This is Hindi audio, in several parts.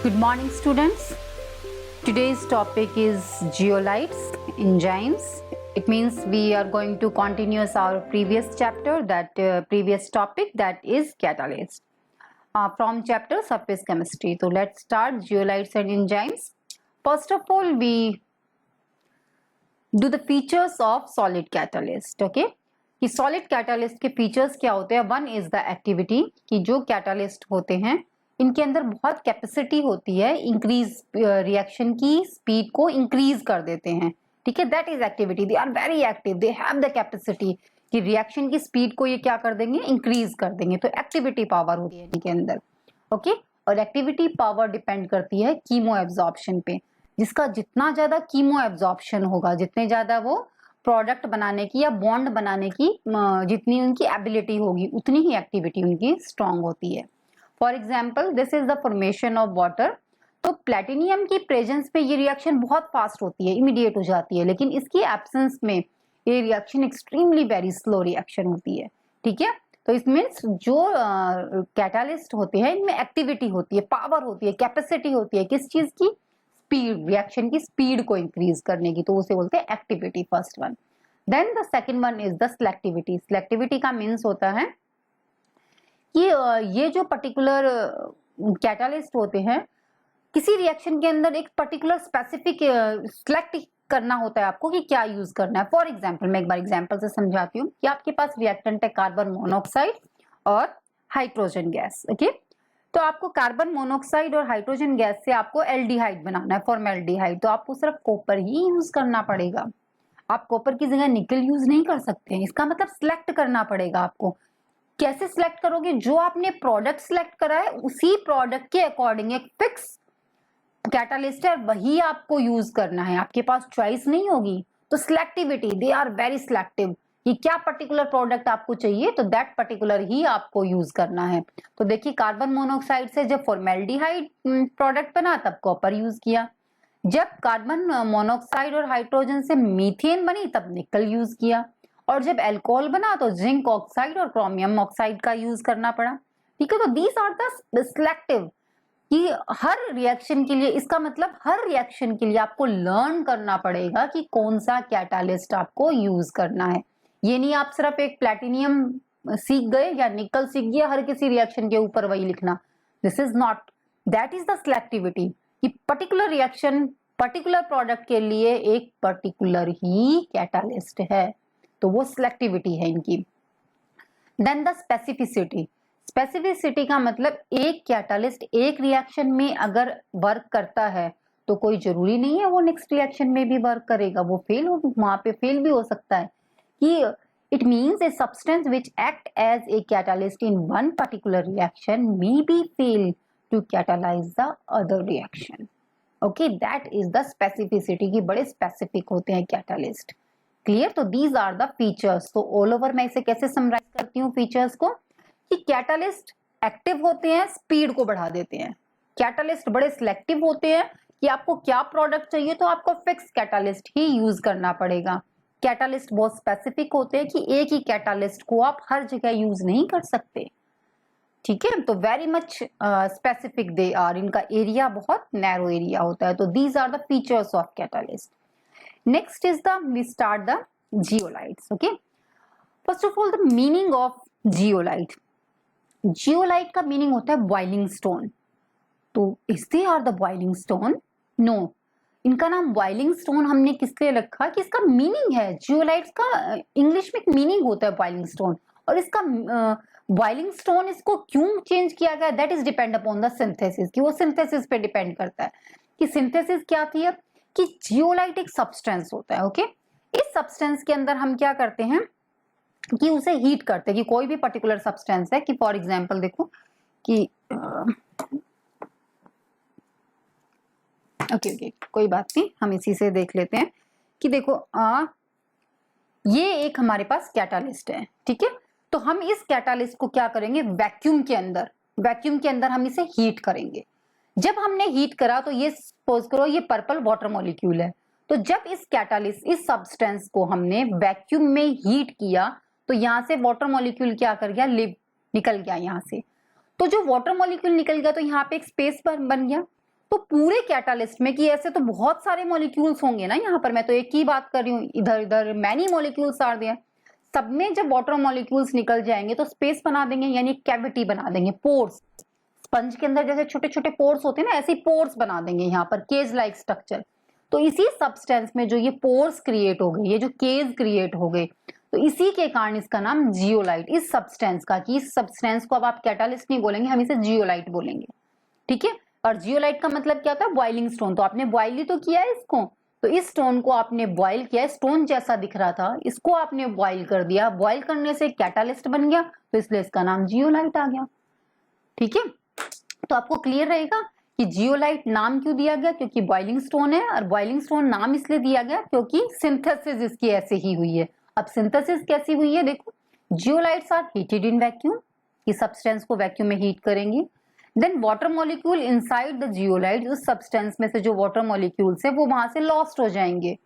Good morning, students. Today's topic is zeolites, enzymes. It means we are going to continue our previous chapter, previous topic, that is catalyst, from chapter surface chemistry. So let's start zeolites and enzymes. First of all, we do the features of solid catalyst. Okay, कि solid catalyst के features क्या होते हैं? One is the activity, कि जो catalyst होते हैं इनके अंदर बहुत कैपेसिटी होती है, इंक्रीज रिएक्शन की स्पीड को इंक्रीज कर देते हैं. ठीक है, that is activity. They are very active, they have the capacity कि रिएक्शन की स्पीड को ये क्या कर देंगे, इंक्रीज कर देंगे. तो एक्टिविटी पावर होती है इनके अंदर. ओके, और एक्टिविटी पावर डिपेंड करती है कीमो एब्जॉर्प्शन पे. जिसका जितना ज्यादा कीमो एब्जॉर्प्शन होगा, जितने ज्यादा वो प्रोडक्ट बनाने की या बॉन्ड बनाने की जितनी उनकी एबिलिटी होगी, उतनी ही एक्टिविटी उनकी स्ट्रांग होती है. For example, this is the formation of water. तो प्लेटिनियम की प्रेजेंस पे ये रिएक्शन बहुत फास्ट होती है, इमीडिएट हो जाती है, लेकिन इसकी एब्सेंस में ये reaction extremely very slow reaction होती है. ठीक है, तो इसमें जो कैटालिस्ट होते हैं इनमें एक्टिविटी होती है, पावर होती है, कैपेसिटी होती है. किस चीज की? स्पीड, रिएक्शन की स्पीड को इंक्रीज करने की. तो उसे बोलते हैं activity, first one. Then the second one is the selectivity. Selectivity का मीन्स होता है कि ये जो पर्टिकुलर कैटालिस्ट होते हैं, किसी रिएक्शन के अंदर एक पर्टिकुलर स्पेसिफिक सिलेक्ट करना होता है आपको कि क्या यूज करना है. फॉर एग्जांपल, मैं एक बार एग्जांपल से समझाती हूँ कि आपके पास रिएक्टेंट है कार्बन मोनोऑक्साइड और हाइड्रोजन गैस. ओके, तो आपको कार्बन मोनोऑक्साइड और हाइड्रोजन गैस से आपको एल्डिहाइड बनाना है, फॉर्मेल्डिहाइड. तो आपको सिर्फ कॉपर ही यूज करना पड़ेगा. आप कॉपर की जगह निकल यूज नहीं कर सकते हैं. इसका मतलब सिलेक्ट करना पड़ेगा आपको. कैसे सिलेक्ट करोगे? जो आपने प्रोडक्ट सिलेक्ट करा है उसी प्रोडक्ट के अकॉर्डिंग एक फिक्स कैटालिस्ट है, वही आपको यूज करना है. आपके पास चॉइस नहीं होगी. तो selectivity, they are very selective कि क्या पर्टिकुलर प्रोडक्ट आपको चाहिए, तो दैट पर्टिकुलर ही आपको यूज करना है. तो देखिए, कार्बन मोनोऑक्साइड से जब फॉर्मेल्डिहाइड प्रोडक्ट बना तब कॉपर यूज किया. जब कार्बन मोनोऑक्साइड और हाइड्रोजन से मीथेन बनी तब निकल यूज किया. और जब अल्कोहल बना तो जिंक ऑक्साइड और क्रोमियम ऑक्साइड का यूज करना पड़ा. ठीक है, तो दीज आर द सिलेक्टिव कि हर रिएक्शन के लिए, इसका मतलब हर रिएक्शन के लिए आपको लर्न करना पड़ेगा कि कौन सा कैटालिस्ट आपको यूज करना है. ये नहीं आप सिर्फ एक प्लैटिनियम सीख गए या निकल सीख गया, हर किसी रिएक्शन के ऊपर वही लिखना. This is not, that is the selectivity कि पर्टिकुलर रिएक्शन, पर्टिकुलर प्रोडक्ट के लिए एक पर्टिकुलर ही कैटालिस्ट है. तो वो सिलेक्टिविटी है इनकी. Then the specificity. स्पेसिफिसिटी का मतलब एक कैटालिस्ट एक रिएक्शन में अगर वर्क करता है तो कोई जरूरी नहीं है वो नेक्स्ट रिएक्शन में भी वर्क करेगा. वो फेल हो, वहां पे फेल भी हो सकता है. कि it means a substance which act as a catalyst in one particular reaction may be fail to catalyse the other reaction. Okay, that is the specificity कि बड़े स्पेसिफिक होते हैं कैटालिस्ट. क्लियर? तो दीज आर द फीचर्स. तो ऑल ओवर मैं इसे कैसे समराइज करती हूँ फीचर्स को, कि कैटालिस्ट एक्टिव होते हैं, स्पीड को बढ़ा देते हैं. कैटालिस्ट बड़े सिलेक्टिव होते हैं कि आपको क्या प्रोडक्ट चाहिए तो आपको फिक्स कैटालिस्ट ही यूज करना पड़ेगा. कैटालिस्ट बहुत स्पेसिफिक होते हैं कि एक ही कैटालिस्ट को आप हर जगह यूज नहीं कर सकते. ठीक है, तो very much specific they are. इनका एरिया बहुत नैरो एरिया होता है. तो these are the features of catalyst. Next is we start the zeolites. Okay, first of all the meaning of zeolite. Zeolite का meaning होता है boiling stone. तो is they are the boiling stone? No, इनका नाम boiling stone हमने किस लिए रखा कि इसका meaning है, zeolites का इंग्लिश में एक meaning होता है boiling stone. और इसका boiling stone इसको क्यों चेंज किया गया, that is depend upon the synthesis, कि वो synthesis पे डिपेंड करता है. कि synthesis क्या थी अब, कि जियोलाइट एक सब्सटेंस होता है. ओके, इस सब्सटेंस के अंदर हम क्या करते हैं कि उसे हीट करते हैं. कि कोई भी पर्टिकुलर सब्सटेंस है, कि फॉर एग्जांपल देखो कि ओके कोई बात नहीं, हम इसी से देख लेते हैं कि देखो ये एक हमारे पास कैटालिस्ट है. ठीक है, तो हम इस कैटालिस्ट को क्या करेंगे, वैक्यूम के अंदर हम इसे हीट करेंगे. जब हमने हीट करा तो ये सपोज करो ये पर्पल वाटर मॉलिक्यूल है. तो जब इस कैटालिस्ट, इस सब्सटेंस को हमने वैक्यूम में हीट किया तो यहाँ से वाटर मॉलिक्यूल क्या कर गया, निकल गया यहाँ से. तो जो वाटर मॉलिक्यूल निकल गया तो यहाँ पे एक स्पेस बन गया. तो पूरे कैटालिस्ट में, कि ऐसे तो बहुत सारे मॉलिक्यूल्स होंगे ना, यहाँ पर मैं तो एक ही बात कर रही हूँ, इधर इधर मैनी मॉलिक्यूल्स आर देयर, सब में जब वाटर मॉलिक्यूल्स निकल जाएंगे तो स्पेस बना देंगे, यानी कैविटी बना देंगे, पोर्स। स्पंज के अंदर जैसे छोटे छोटे पोर्स होते हैं ना, ऐसे पोर्स बना देंगे यहाँ पर, केज लाइक स्ट्रक्चर। तो इसी सब्सटेंस में जो ये पोर्स क्रिएट हो गए, ये जो केज क्रिएट हो गए, तो इसी के कारण इसका नाम जियोलाइट, इस सब्सटेंस का, कि इस सब्सटेंस को अब आप कैटालिस्ट नहीं बोलेंगे, हम इसे जियोलाइट बोलेंगे, ठीक है। और जियोलाइट का मतलब क्या होता है? Boiling stone. तो आपने बॉइल ही तो किया है इसको, तो इस स्टोन को आपने बॉइल किया, स्टोन जैसा दिख रहा था, इसको आपने बॉइल कर दिया, बॉइल करने से कैटालिस्ट बन गया, तो इसलिए इसका नाम जियोलाइट आ गया, ठीक है। तो आपको क्लियर रहेगा कि जियोलाइट नाम क्यों दिया गया, क्योंकि बॉइलिंग स्टोन है, और बॉइलिंग स्टोन नाम इसलिए दिया गया क्योंकि सिंथेसिस इसकी ऐसे ही हुई है। अब सिंथेसिस कैसी हुई है देखो, zeolites are heated in vacuum, इस सब्सटेंस को वैक्यूम में हीट करेंगे, then water molecule inside the zeolite, उस सब्सटेंस में से जो वाटर मॉलिक्यूल्स है वो वहां से लॉस्ट हो जाएंगे,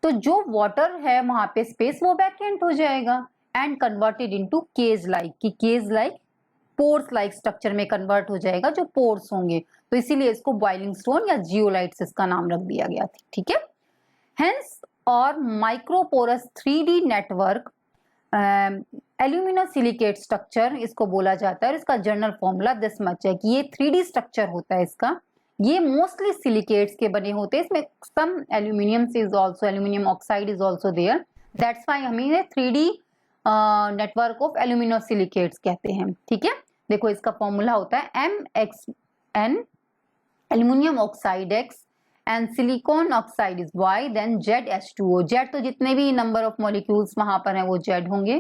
तो जो वाटर है वहां पे स्पेस वो वैकेंट हो जाएगा, and converted into cage like, कि cage like pores like structure में कन्वर्ट हो जाएगा, जो पोर्स होंगे, तो इसीलिए इसको बॉइलिंग स्टोन या जियोलाइट्स इसका नाम रख दिया गया था, ठीक है। हेंस और माइक्रोपोरस 3D नेटवर्क एल्यूमिनोसिलिकेट स्ट्रक्चर इसको बोला जाता है, और इसका जनरल फॉर्मूला दिस मच है, कि ये 3D स्ट्रक्चर होता है इसका, ये मोस्टली सिलिकेट्स के बने होते हैं, इसमें some aluminium is also, aluminium oxide is also there, that's why हम इन्हें 3D नेटवर्क ऑफ एल्यूमिनोसिलिकेट्स कहते हैं, ठीक है। देखो इसका फॉर्मूला होता है MXN, aluminium oxide X and silicon oxide is Y, then ZH2O, Z तो जितने भी नंबर ऑफ मॉलिक्यूल्स वहां पर हैं वो Z होंगे,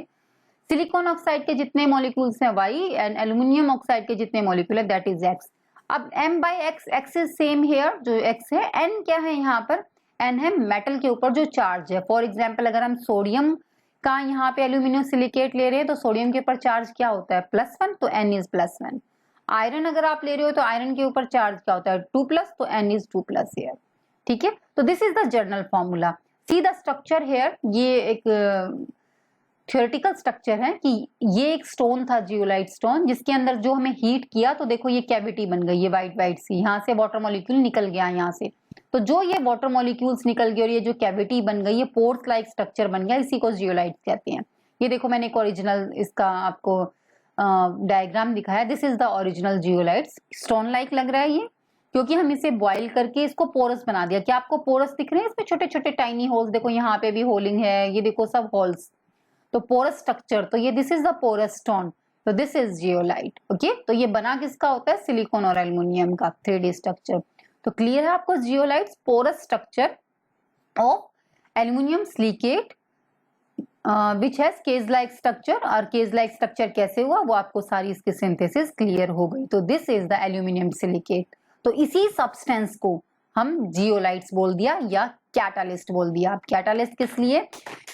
सिलिकॉन ऑक्साइड के जितने मॉलिक्यूल्स हैं Y, एंड एल्यूमिनियम ऑक्साइड के जितने मॉलिक्यूल है दैट इज X। अब M/X, X is same here, जो X है, N क्या है यहाँ पर? N है मेटल के ऊपर जो चार्ज है। फॉर एग्जाम्पल अगर हम सोडियम का यहाँ पे एल्यूमिनियम सिलिकेट ले रहे हैं तो सोडियम के ऊपर चार्ज क्या होता है? +1, तो N इज +1। आयरन अगर आप ले रहे हो तो आयरन के ऊपर चार्ज क्या होता है? 2+, तो N इज 2+ हेयर, ठीक है। तो this is the general formula. See the structure here, ये एक थ्योरेटिकल स्ट्रक्चर है कि ये एक स्टोन था, जियोलाइट स्टोन, जिसके अंदर जो हमें हीट किया तो देखो ये कैविटी बन गई, ये वाइट वाइट सी, यहाँ से वाटर मॉलिक्यूल निकल गया यहाँ से, तो जो ये वाटर मॉलिक्यूल्स निकल गए और ये जो कैविटी बन गई, ये पोर्स लाइक स्ट्रक्चर बन गया, इसी को जियोलाइट कहते हैं। ये देखो मैंने एक ओरिजिनल इसका आपको डायग्राम दिखाया, this is the original zeolites. Stone like लग रहा है ये, क्योंकि हम इसे बॉइल करके इसको पोरस बना दिया। क्या आपको पोरस दिख रहे हैं? इसमें छोटे छोटे टाइनी होल्स, देखो यहाँ पे भी होलिंग है, ये देखो सब होल्स, तो पोरस स्ट्रक्चर, तो ये this is the porous stone, तो दिस इज जियोलाइट, ओके। तो ये बना किसका होता है? सिलिकॉन और एल्युमिनियम का 3D स्ट्रक्चर। तो क्लियर है आपको? Zeolites porous structure of aluminium silicate which has cage like structure, और केज लाइक स्ट्रक्चर कैसे हुआ वो आपको सारी इसकी सिंथेसिस क्लियर हो गई। तो this is the aluminium silicate. तो इसी सब्सटेंस को हम जियोलाइट्स बोल दिया या कैटालिस्ट बोल दिया। अब कैटालिस्ट किस लिए?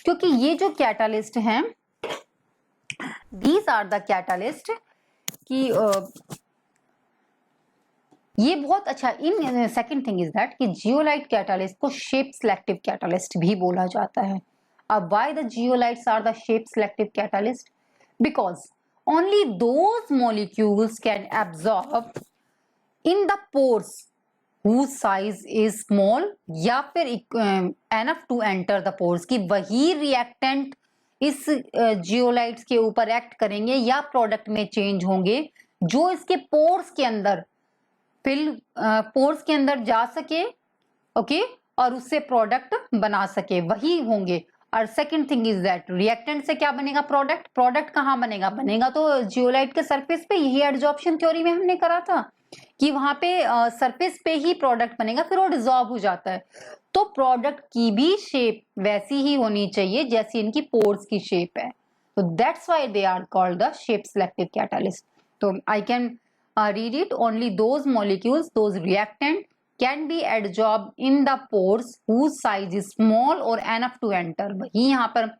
क्योंकि ये जो कैटालिस्ट हैं, दीज आर द कैटालिस्ट, कि ये बहुत अच्छा। In second thing is that कि जियोलाइट कैटालिस्ट को शेप सिलेक्टिव कैटालिस्ट भी बोला जाता है। अब why the zeolites are the shape selective catalyst? Because only those molecules can absorb in the pores whose size is small, या फिर enough to enter the pores, कि वही रिएक्टेंट इस जियोलाइट्स के ऊपर एक्ट करेंगे या प्रोडक्ट में चेंज होंगे जो इसके पोर्स के अंदर पोर्स के अंदर जा सके, ओके, और उससे प्रोडक्ट बना सके, वही होंगे। और second thing is that reactant से क्या बनेगा? प्रोडक्ट। प्रोडक्ट कहाँ बनेगा? बनेगा तो जियोलाइट के सरफेस पे। यही एडजॉर्प्शन थ्योरी में हमने करा था कि वहां पे सरफेस पे ही प्रोडक्ट बनेगा, फिर वो डिसॉल्व हो जाता है। तो प्रोडक्ट की भी शेप वैसी ही होनी चाहिए जैसी इनकी पोर्स की शेप है। तो that's why they are called the shape selective catalyst. तो I can read it, only those molecules, those reactant can be adsorb in the pores whose size is small और enough टू एंटर, वही यहाँ पर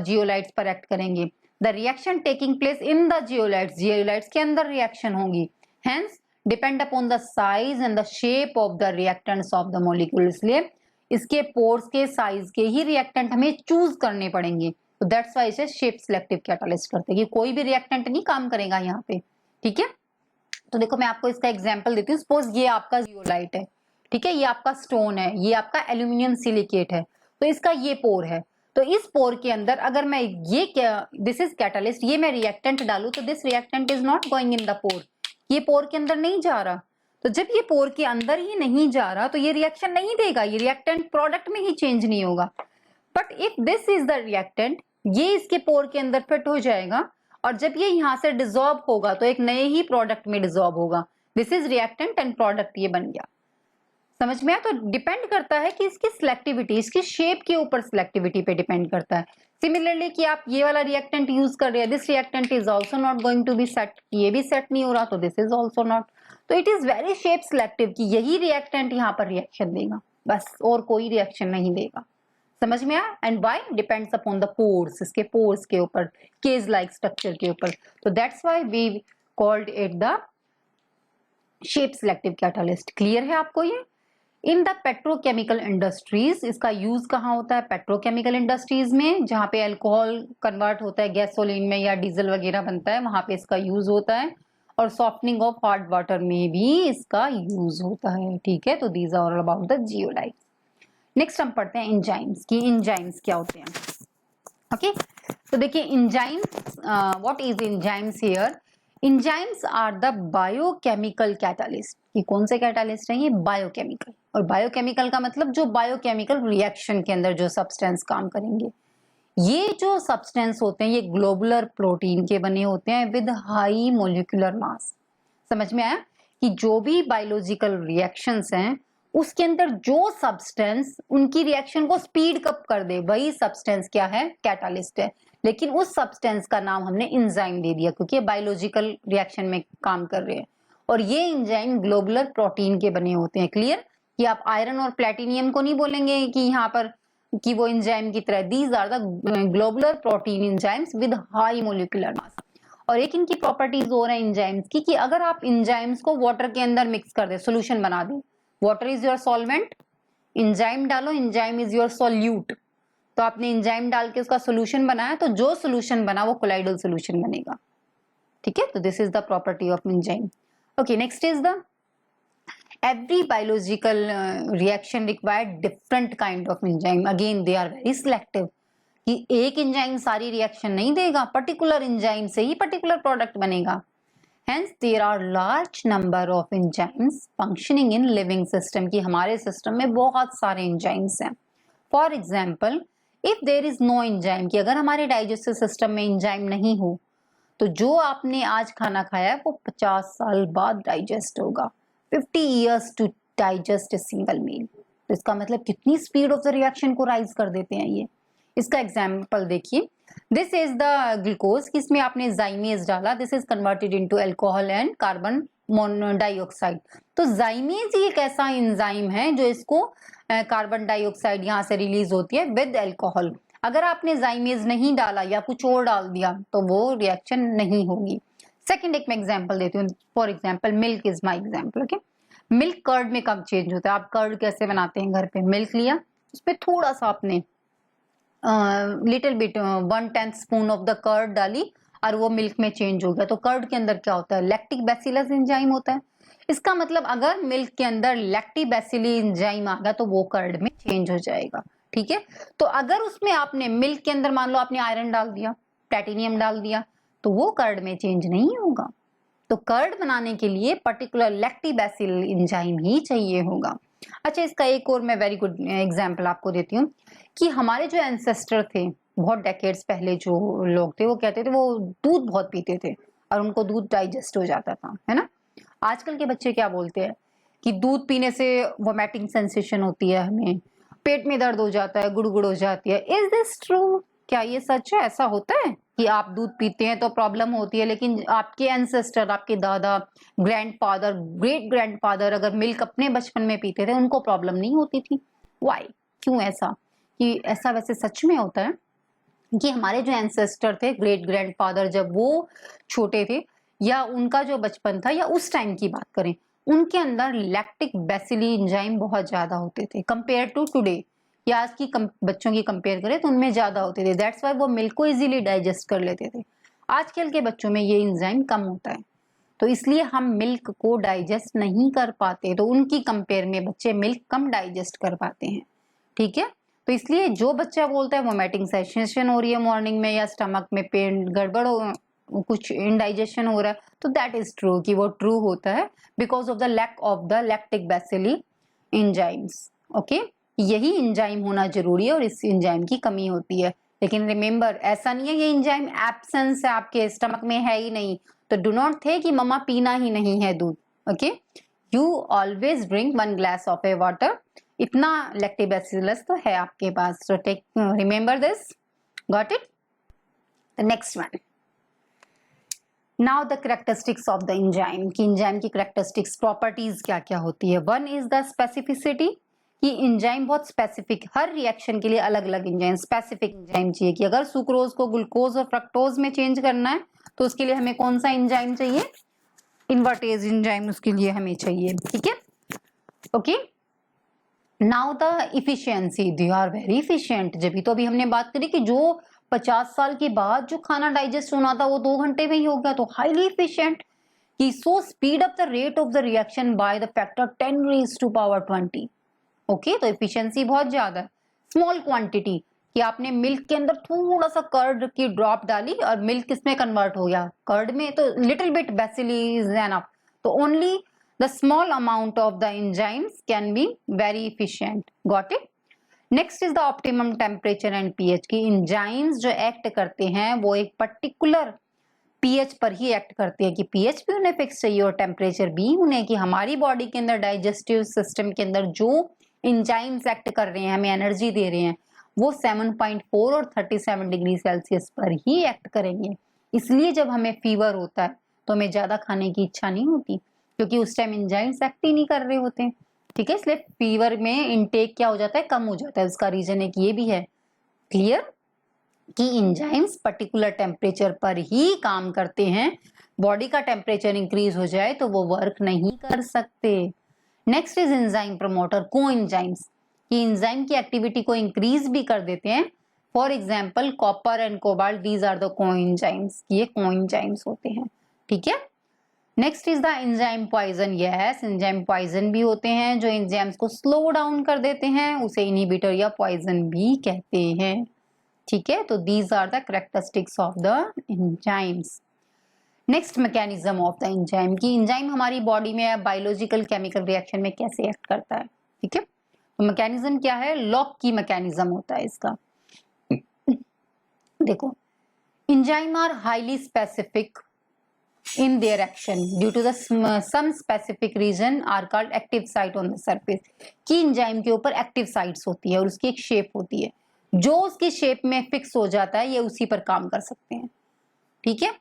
जियोलाइट्स पर एक्ट करेंगे। The reaction taking place in the zeolites, zeolites के अंदर रिएक्शन होगी। Hence, depend upon the size and the shape of the reactants of the molecule, इसलिए इसके पोर्स के साइज के ही रिएक्टेंट हमें चूज करने पड़ेंगे। तो दैट्स वाई इसे शेप सिलेक्टिव कैटालिस्ट करते हैं कि कोई भी रिएक्टेंट नहीं काम करेगा यहाँ पे, ठीक है। तो देखो मैं आपको इसका एग्जांपल देती हूँ। सपोज ये आपका जियोलाइट है, ठीक है, ये आपका स्टोन है, ये आपका एल्यूमिनियम सिलिकेट है, तो इसका ये पोर है। तो इस पोर के अंदर अगर मैं ये दिस इज कैटालिस्ट, ये मैं रिएक्टेंट डालूं तो this reactant is not going in the pore, ये पोर के अंदर नहीं जा रहा। तो जब ये पोर के अंदर ही नहीं जा रहा तो ये रिएक्शन नहीं देगा, ये रिएक्टेंट प्रोडक्ट में ही चेंज नहीं होगा। But if this is the reactant, ये इसके पोर के अंदर फिट हो जाएगा और जब ये यहाँ से डिसॉल्व होगा तो एक नए ही प्रोडक्ट में डिसॉल्व होगा। This is reactant and product ये बन गया। समझ में आया? तो डिपेंड करता है कि इसकी सिलेक्टिविटी, इसकी शेप के ऊपर सिलेक्टिविटी पे डिपेंड करता है। सिमिलरली कि आप ये वाला रिएक्टेंट यूज कर रहे हैं, this reactant is also not going to be set, ये भी सेट नहीं हो रहा तो दिस इज आल्सो नॉट। तो it is very shape selective कि यही रिएक्टेंट यहाँ पर रिएक्शन देगा बस, और कोई रिएक्शन नहीं देगा। समझ में आया? And why? Depends upon the pores, इसके पोर्स के ऊपर, केज लाइक स्ट्रक्चर के ऊपर। तो that's why we called it the shape selective catalyst. Clear है आपको ये? इन द पेट्रोकेमिकल इंडस्ट्रीज इसका यूज कहाँ होता है? पेट्रोकेमिकल इंडस्ट्रीज में, जहाँ पे अल्कोहल कन्वर्ट होता है गैसोलीन में या डीजल वगैरह बनता है, वहां पे इसका यूज होता है। और सॉफ्टनिंग ऑफ हार्ड वाटर में भी इसका यूज होता है। ठीक है, तो these are all about the zeolite. Next हम पढ़ते हैं एंजाइम्स की। एंजाइम्स क्या होते हैं? ओके, तो देखिए enzymes, what is enzymes here? Enzymes are the biochemical catalyst. ये कौन से कैटालिस्ट है? ये बायोकेमिकल। और बायोकेमिकल का मतलब जो बायोकेमिकल रिएक्शन के अंदर जो सब्सटेंस काम करेंगे। ये जो सब्सटेंस होते हैं ये ग्लोबुलर प्रोटीन के बने होते हैं विद हाई मोलिकुलर मास। समझ में आया? कि जो भी बायोलॉजिकल रिएक्शंस हैं उसके अंदर जो सब्सटेंस उनकी रिएक्शन को स्पीड अप कर दे, वही सब्सटेंस क्या है? कैटालिस्ट है। लेकिन उस सब्सटेंस का नाम हमने एंजाइम दे दिया क्योंकि बायोलॉजिकल रिएक्शन में काम कर रहे हैं। और ये एंजाइम ग्लोबुलर प्रोटीन के बने होते हैं। क्लियर? कि आप आयरन और प्लेटिनियम को नहीं बोलेंगे कि यहाँ पर कि वो एंजाइम की तरह। These are the globular protein enzymes with high molecular mass. और एक इनकी प्रॉपर्टीज और है एंजाइम्स की कि अगर आप एंजाइम्स को वाटर के अंदर मिक्स कर दे, सोल्यूशन बना दे, water is your solvent, enzyme डालो, एंजाइम इज योर सॉल्यूट। तो आपने एंजाइम डाल के उसका सोल्यूशन बनाया तो जो सोल्यूशन बना वो कोलाइडल सोल्यूशन बनेगा। ठीक है, तो this is the property of enzyme. Okay, next is the every biological reaction required different kind of enzyme. Again they are very selective कि एक एंजाइम सारी रिएक्शन नहीं देगा, पर्टिकुलर एंजाइम से ही पर्टिकुलर प्रोडक्ट बनेगा। Hence there are large number of enzymes functioning in living system कि हमारे सिस्टम में बहुत सारे एंजाइम्स हैं। For example, if there is no enzyme कि अगर हमारे डाइजेस्टिव सिस्टम में एंजाइम नहीं हो तो जो आपने आज खाना खाया है वो 50 साल बाद डाइजेस्ट होगा। 50 years to digest a single meal। तो इसका मतलब कितनी स्पीड ऑफ द रिएक्शन को राइज कर देते हैं ये। इसका एग्जांपल देखिए, दिस इज द ग्लूकोज, इसमें आपने जाइमेज डाला, this is converted into alcohol and carbon dioxide. तो जाइमेज ही एक ऐसा एंजाइम है जो इसको कार्बन डाइऑक्साइड यहाँ से रिलीज होती है विद अल्कोहल। अगर आपने जाइमेज नहीं डाला या कुछ और डाल दिया तो वो रिएक्शन नहीं होगी। सेकंड एक मैं एग्जांपल देती हूँ। For example milk is my example. Okay, milk curd में कब चेंज होता है? आप कर्ड कैसे बनाते हैं? घर पे मिल्क लिया, उस पर थोड़ा सा आपने little bit 1/10 spoon of the curd डाली और वो मिल्क में चेंज हो गया। तो कर्ड के अंदर क्या होता है? लैक्टिक बैसिलस एंजाइम होता है। इसका मतलब अगर मिल्क के अंदर लैक्टिबैसिली एंजाइम आ गया तो वो कर्ड में चेंज हो जाएगा। ठीक है, तो अगर उसमें आपने मिल्क के अंदर मान लो आपने आयरन डाल दिया, प्लेटिनियम डाल दिया, तो वो कर्ड में चेंज नहीं होगा। तो कर्ड बनाने के लिए पर्टिकुलर लैक्टिबैसिल एंजाइम ही चाहिए होगा। अच्छा, इसका एक और मैं वेरी गुड एग्जांपल आपको देती हूँ कि हमारे जो एंसेस्टर थे बहुत डेकेड्स पहले, जो लोग थे वो कहते थे वो दूध बहुत पीते थे और उनको दूध डाइजेस्ट हो जाता था, है ना। आजकल के बच्चे क्या बोलते हैं कि दूध पीने से वोमिटिंग सेंसेशन होती है, हमें पेट में दर्द हो जाता है, गुड़गुड़ हो जाती है। Is this true? क्या ये सच है? ऐसा होता है कि आप दूध पीते हैं तो प्रॉब्लम होती है, लेकिन आपके एंसेस्टर, आपके दादा, ग्रैंडफादर, ग्रेट ग्रैंडफादर अगर मिल्क अपने बचपन में पीते थे उनको प्रॉब्लम नहीं होती थी? व्हाई? क्यों ऐसा? कि ऐसा वैसे सच में होता है कि हमारे जो एंसेस्टर थे, ग्रेट ग्रैंडफादर, जब वो छोटे थे या उनका जो बचपन था या उस टाइम की बात करें, उनके अंदर लैक्टिक बैसिली एंजाइम बहुत ज्यादा होते थे कंपेयर टू टुडे। या आज की बच्चों की कंपेयर करें तो उनमें ज्यादा होते थे। दैट्स वाई वो मिल्क को इजीली डाइजेस्ट कर लेते थे। आजकल के बच्चों में ये एंजाइम कम होता है। तो इसलिए हम मिल्क को डाइजेस्ट नहीं कर पाते, तो उनकी कंपेयर में बच्चे मिल्क कम डाइजेस्ट कर पाते हैं। ठीक है, तो इसलिए जो बच्चा बोलता है वोमिटिंग सेंसेशन हो रही है मॉर्निंग में या स्टमक में पेन गड़बड़ हो, कुछ इंडाइजेशन हो रहा है, तो दैट इज ट्रू कि वो ट्रू होता है because of the lack of the lactic bacilli enzymes. Okay, यही एंजाइम होना जरूरी है और इस एंजाइम की कमी होती है। लेकिन रिमेंबर, ऐसा नहीं है ये एंजाइम एब्सेंस है, आपके स्टमक में है ही नहीं, तो डू नॉट थे कि मम्मा पीना ही नहीं है दूध। Okay, you always drink 1 glass of a water, इतना लैक्टोबैसिलस तो है आपके पास, so take remember this, got it. The next one, now the characteristics of the enzyme, कि एंजाइम की करेक्टरिस्टिक्स प्रॉपर्टीज क्या क्या होती है। वन इज द स्पेसिफिसिटी, कि एंजाइम बहुत स्पेसिफिक, हर रिएक्शन के लिए अलग अलग एंजाइम, स्पेसिफिक एंजाइम चाहिए कि अगर सुक्रोज को ग्लूकोज और फ्रक्टोज में चेंज करना है तो उसके लिए हमें कौन सा एंजाइम चाहिए, इन्वर्टेज एंजाइम उसके लिए हमें चाहिए। ठीक है, okay. Now the efficiency, they are very efficient, जब तो अभी हमने बात करी कि जो 50 साल के बाद जो खाना डाइजेस्ट होना था वो 2 घंटे में ही हो गया, तो हाईली इफिशियंट, कि so speed up the rate of the reaction by the factor 10 raised to power 20। Okay, तो एफिशिएंसी बहुत ज्यादा है। स्मॉल क्वांटिटी, कि आपने मिल्क के अंदर थोड़ा सा कर्ड की ड्रॉप डाली और मिल्क किसमें कन्वर्ट हो गया, कर्ड में, तो little bit bacilli is enough, तो only the small amount of the enzymes can be very efficient, got it. Next is the optimum temperature and pH, की एंजाइम्स जो एक्ट करते हैं वो एक पर्टिकुलर पीएच पर ही एक्ट करते हैं, कि पीएच भी उन्हें फिक्स चाहिए और टेम्परेचर भी उन्हें, कि हमारी बॉडी के अंदर डाइजेस्टिव सिस्टम के अंदर जो एंजाइम्स एक्ट कर रहे हैं, हमें एनर्जी दे रहे हैं, वो 7.4 और 37 डिग्री सेल्सियस पर ही एक्ट करेंगे। इसलिए जब हमें फीवर होता है तो हमें ज्यादा खाने की इच्छा नहीं होती, क्योंकि उस टाइम एंजाइम्स एक्ट ही नहीं कर रहे होते हैं। ठीक है, इसलिए फीवर में इनटेक क्या हो जाता है, कम हो जाता है। उसका रीजन एक ये भी है, क्लियर, कि एंजाइम्स पर्टिकुलर टेम्परेचर पर ही काम करते हैं, बॉडी का टेम्परेचर इंक्रीज हो जाए तो वो वर्क नहीं कर सकते। Next is enzyme promoter, coenzymes, कि एंजाइम की एक्टिविटी को इंक्रीज भी कर देते हैं। For example copper and cobalt, these are the coenzymes, ये को एंजाइम्स होते हैं। ठीक है, next is the enzyme poison, yes, enzyme poison भी होते हैं जो एंजाइम्स को स्लो डाउन कर देते हैं, उसे इनहिबिटर या पॉइजन भी कहते हैं। ठीक है, तो these are the characteristics of the enzymes. Next mechanism of the enzyme, की एंजाइम हमारी बॉडी में बायोलॉजिकल केमिकल रिएक्शन में कैसे एक्ट करता है। ठीक है, तो मैकेनिज्म क्या है, लॉक की मैकेनिज्म होता है इसका। देखो, enzyme are highly specific in their action due to the some specific region are called active site on the surface, कि एंजाइम के ऊपर एक्टिव साइट्स होती है और उसकी एक शेप होती है, जो उसकी शेप में फिक्स हो जाता है ये उसी पर काम कर सकते हैं। ठीक है,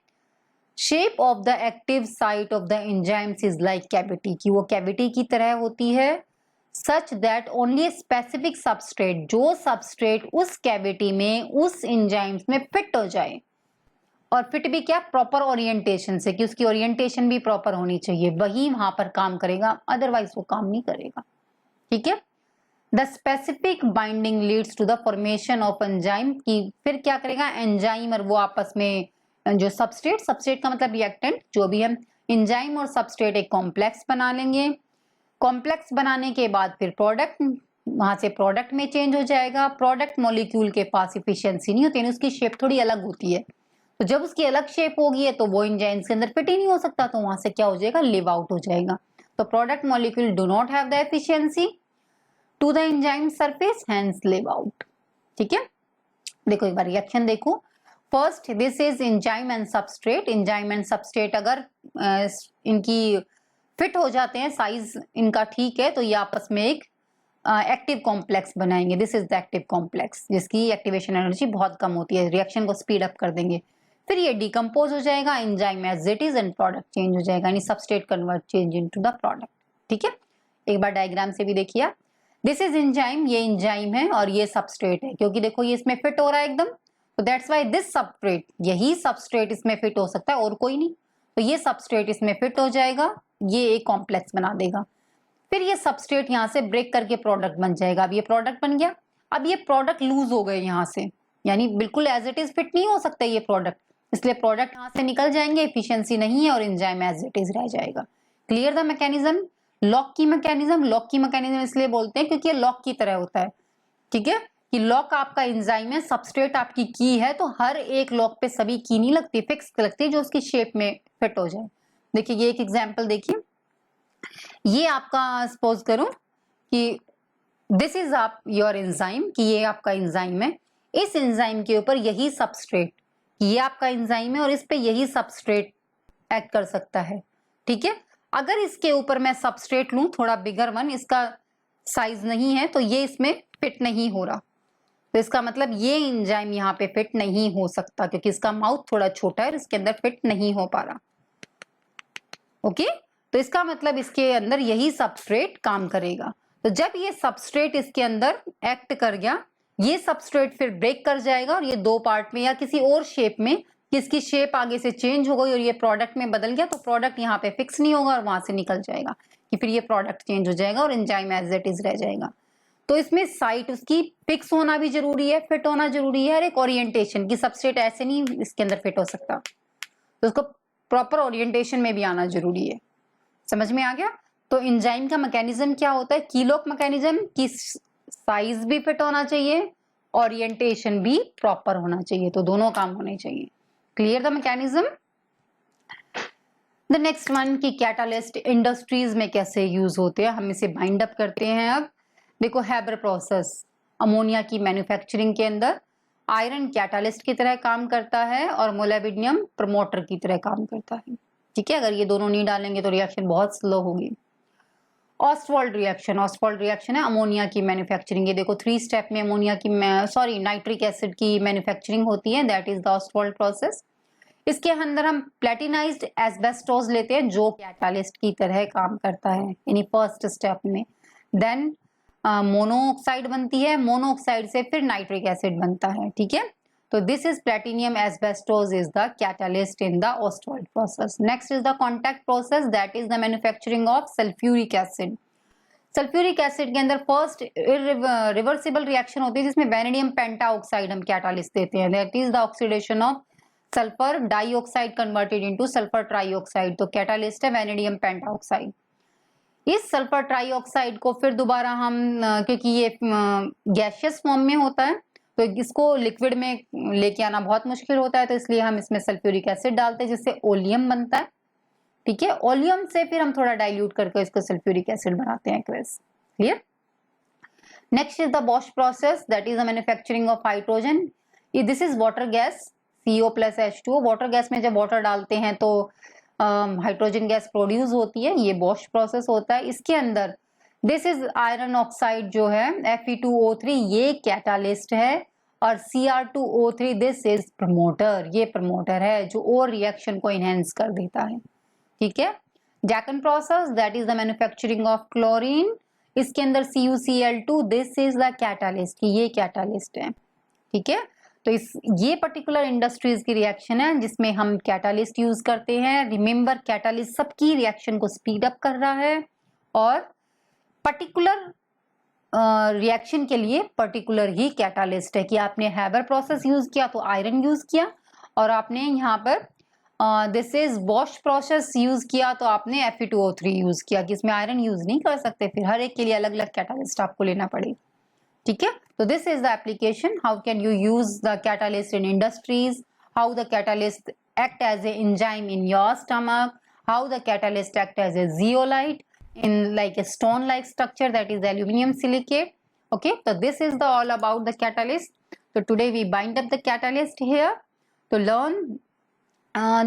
shape of the active site of the enzymes is like cavity, कि वो कैविटी की तरह होती है, such that only specific substrate, जो सबस्ट्रेट उस कैविटी में उस एंजाइम्स में फिट हो जाए, और फिट भी क्या, प्रॉपर ओरिएंटेशन से, कि उसकी ओरिएंटेशन भी प्रॉपर होनी चाहिए, वही वहां पर काम करेगा, अदरवाइज वो काम नहीं करेगा। ठीक है, the specific binding leads to the formation of enzyme, की फिर क्या करेगा एंजाइम और वो आपस में जो सबस्ट्रेट, सबस्ट्रेट का मतलब रिएक्टेंट जो भी है, एंजाइम और सबस्ट्रेट एक कॉम्प्लेक्स बना लेंगे। कॉम्प्लेक्स बनाने के बाद फिर प्रोडक्ट, वहां से प्रोडक्ट में चेंज हो जाएगा। प्रोडक्ट मॉलिक्यूल के पास इफिशियंसी नहीं होती, उसकी शेप थोड़ी अलग होती है, तो जब उसकी अलग शेप होगी है तो वो एंजाइम्स के अंदर फिट ही नहीं हो सकता, तो वहां से क्या हो जाएगा, लिव आउट हो जाएगा। तो product molecule do not have the efficiency to the enzyme surface, hence leave out. ठीक है, देखो एक बार रिएक्शन देखो। First, this is enzyme and substrate, enzyme and substrate अगर इनकी फिट हो जाते हैं, साइज इनका ठीक है, तो ये आपस में एक एक्टिव कॉम्प्लेक्स बनाएंगे। This is the active complex, जिसकी एक्टिवेशन एनर्जी बहुत कम होती है, रिएक्शन को स्पीड अप कर देंगे। फिर ये डिकम्पोज हो जाएगा, enzyme as it is and product change हो जाएगा, यानी substrate convert change into the product. ठीक है, एक बार डायग्राम से भी देखिए, दिस इज एंजाइम, ये एंजाइम है और ये सबस्ट्रेट है, क्योंकि देखो ये इसमें फिट हो रहा है एकदम, तो दैट्स व्हाई दिस सबस्ट्रेट, यही सबस्ट्रेट इसमें फिट हो सकता है और कोई नहीं, तो ये सबस्ट्रेट इसमें फिट हो जाएगा, ये एक कॉम्प्लेक्स बना देगा। फिर ये सबस्ट्रेट यहाँ से ब्रेक करके प्रोडक्ट बन जाएगा। अब ये प्रोडक्ट बन गया, अब ये प्रोडक्ट लूज हो गए यहाँ से, यानी बिल्कुल एज इट इज फिट नहीं हो सकता ये प्रोडक्ट, इसलिए प्रोडक्ट यहाँ से निकल जाएंगे, एफिशिएंसी नहीं है और एंजाइम एज इट इज रह जाएगा। Clear the mechanism. लॉक की मैकेनिज्म इसलिए बोलते हैं क्योंकि ये लॉक की तरह होता है, ठीक है, कि लॉक आपका एंजाइम है, सबस्ट्रेट आपकी की है, तो हर एक लॉक पे सभी की नहीं लगती, फिक्स लगती है जो उसकी शेप में फिट हो जाए। देखिए ये एक एग्जांपल देखिए, ये आपका सपोज करो कि दिस इज आप योर एंजाइम, कि ये आपका एंजाइम है, इस एंजाइम के ऊपर यही सबस्ट्रेट, ये आपका एंजाइम है और इस पे यही सबस्ट्रेट एक्ट कर सकता है, ठीक है। अगर इसके ऊपर मैं सबस्ट्रेट लूं थोड़ा बिगर वन, इसका साइज नहीं है तो ये इसमें फिट नहीं हो रहा, तो इसका मतलब ये एंजाइम यहाँ पे फिट नहीं हो सकता क्योंकि इसका माउथ थोड़ा छोटा है, इसके अंदर फिट नहीं हो पा रहा। ओके, तो इसका मतलब इसके अंदर यही सबस्ट्रेट काम करेगा। तो जब ये सबस्ट्रेट इसके अंदर एक्ट कर गया, ये सबस्ट्रेट फिर ब्रेक कर जाएगा और ये दो पार्ट में या किसी और शेप में, किसकी शेप आगे से चेंज हो गई और ये प्रोडक्ट में बदल गया, तो प्रोडक्ट यहाँ पे फिक्स नहीं होगा और वहां से निकल जाएगा, कि फिर ये प्रोडक्ट चेंज हो जाएगा और एंजाइम एज इट इज रह जाएगा। तो इसमें साइट उसकी फिक्स होना भी जरूरी है, फिट होना जरूरी है, और एक ओरिएंटेशन की सबस्ट्रेट ऐसे नहीं इसके अंदर फिट हो सकता, तो उसको प्रॉपर ओरिएंटेशन में भी आना जरूरी है। समझ में आ गया। तो एंजाइम का मैकेनिज्म क्या होता है, कीलॉक मैकेनिज्म, की साइज भी फिट होना चाहिए, ओरिएंटेशन भी प्रॉपर होना चाहिए, तो दोनों काम होने चाहिए। Clear the mechanism. The next one की कैटालिस्ट इंडस्ट्रीज में कैसे यूज होते हैं, हम इसे बाइंड अप करते हैं। अब देखो हैबर प्रोसेस, अमोनिया की मैन्युफैक्चरिंग के अंदर आयरन कैटालिस्ट की तरह काम करता है और मोलिब्डेनम प्रमोटर की तरह काम करता है, ठीक है। अगर ये दोनों नहीं डालेंगे तो रिएक्शन बहुत स्लो होगी। ऑस्टवाल्ड रिएक्शन है अमोनिया की मैन्युफैक्चरिंग। ये देखो 3 स्टेप में अमोनिया की नाइट्रिक एसिड की मैन्युफैक्चरिंग होती है, that is the Ostwald process. इसके अंदर हम प्लेटिनाइज्ड एस्बेस्टोस लेते हैं जो कैटालिस्ट की तरह काम करता है, यानी फर्स्ट स्टेप में। देन मोनोऑक्साइड बनती है, मोनोऑक्साइड से फिर नाइट्रिक एसिड बनता है, ठीक है। तो this is platinum asbestos is the catalyst in the Ostwald process. Next is the contact process, that is the manufacturing of sulphuric acid. Sulphuric acid के अंदर फर्स्ट रिवर्सिबल रिएक्शन होती है जिसमें वैनेडियम पेंटाऑक्साइड हम कैटालिस्ट देते हैं, that is the oxidation of sulphur dioxide converted into sulphur trioxide. तो कैटालिस्ट है वैनेडियम पेंटाऑक्साइड। इस सल्फर ट्राइऑक्साइड को फिर दोबारा हम क्योंकि ये गैसियस फॉर्म में होता है तो इसको लिक्विड में लेके आना बहुत मुश्किल होता है, तो इसलिए हम इसमें सल्फ्यूरिक एसिड डालते हैं जिससे ओलियम बनता है, ठीक है। ओलियम से फिर हम थोड़ा डाइल्यूट करके इसको सल्फ्यूरिक एसिड बनाते हैं aqueous. Clear. Next is the Bosch process, that is the manufacturing of hydrogen. This is water gas CO+H2O। Water gas में जब वाटर डालते हैं तो हाइड्रोजन गैस प्रोड्यूस होती है, ये बॉश प्रोसेस होता है। इसके अंदर दिस इज आयरन ऑक्साइड जो है Fe2O3 ये कैटालिस्ट है और Cr2O3 दिस इज प्रमोटर, ये प्रमोटर है जो और रिएक्शन को इनहेंस कर देता है, ठीक है। Deacon process, that is the manufacturing of chlorine. इसके अंदर CuCl2 this is the catalyst, ये कैटालिस्ट है, ठीक है। तो ये पर्टिकुलर इंडस्ट्रीज की रिएक्शन है जिसमें हम कैटालिस्ट यूज करते हैं। रिमेंबर कैटालिस्ट सबकी रिएक्शन को स्पीड अप कर रहा है और पर्टिकुलर रिएक्शन के लिए पर्टिकुलर ही कैटालिस्ट है, कि आपने हैबर प्रोसेस यूज किया तो आयरन यूज किया, और आपने यहाँ पर this is Bosch process use किया तो आपने Fe2O3 यूज किया, कि इसमें आयरन यूज नहीं कर सकते, फिर हर एक के लिए अलग अलग कैटालिस्ट आपको लेना पड़ेगा, ठीक है। तो this is the application, how can you use the catalyst in industries, how the catalyst act as a enzyme in your stomach, how the catalyst act as a zeolite in like a stone like structure, that is aluminum silicate. Okay, so this is the all about the catalyst. So today we bind up the catalyst here to learn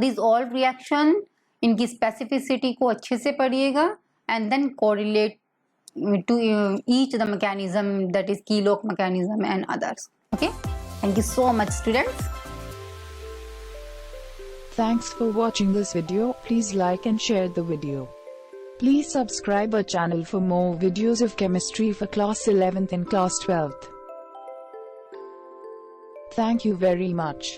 these all reaction, इनकी specificity को अच्छे से पढ़िएगा and then correlate to each the mechanism, that is Keloch mechanism and others. Okay, thank you so much students. Thanks for watching this video. Please like and share the video. Please subscribe our channel for more videos of chemistry for class 11th and class 12th. Thank you very much.